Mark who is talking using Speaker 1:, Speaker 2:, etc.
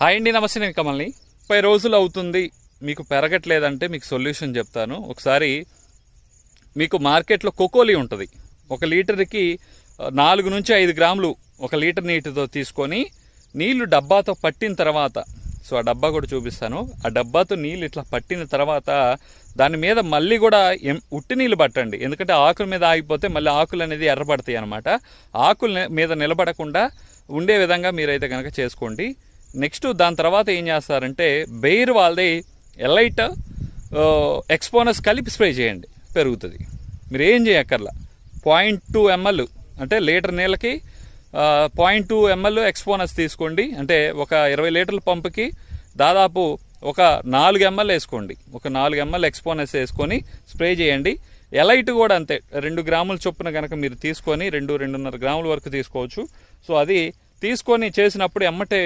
Speaker 1: Hi అండి, నమస్తే. నేను కమల్ని. 30 రోజులు అవుతుంది మీకు పెరగట్లేదంటే మీకు సొల్యూషన్ చెప్తాను. ఒకసారి మీకు మార్కెట్లో కోకోలి ఉంటుంది. 1 లీటర్కి 4 నుంచి 5 గ్రాములు 1 లీటర్ నీటితో తీసుకొని నీళ్లు డబ్బాతో పట్టిన తర్వాత, సో ఆ డబ్బా కూడా చూపిస్తాను. ఆ డబ్బాతో నీళ్ళు ఇట్లా పట్టిన తర్వాత దాని మీద మళ్ళీ కూడా ఉట్టి నీళ్ళు పట్టండి. ఎందుకంటే ఆకుల మీద ఆగిపోతే మళ్ళీ ఆకులు అనేది ఎర్రబడతాయి అనమాట. ఆకుల మీద నిలబడకుండా ఉండే విధంగా మీరైతే కనుక చేసుకోండి. నెక్స్ట్ దాని తర్వాత ఏం చేస్తారంటే బెయిర్ వాళ్ళది ఎలైట్ ఎక్స్పోనస్ కలిపి స్ప్రే చేయండి, పెరుగుతుంది. మీరు ఏం చేయక్కర్లా. 0.2 ml అంటే లీటర్ నీళ్ళకి 0.2 ml ఎక్స్పోనస్ తీసుకోండి. అంటే ఒక 20 లీటర్ల పంపుకి దాదాపు ఒక 4 ml వేసుకోండి. ఒక 4 ml ఎక్స్పోనస్ వేసుకొని స్ప్రే చేయండి. ఎలైట్ కూడా అంతే, 2 గ్రాముల చొప్పున కనుక మీరు తీసుకొని 2-2.5 గ్రాముల వరకు తీసుకోవచ్చు. సో అది తీసుకొని చేసినప్పుడు ఎమ్మటే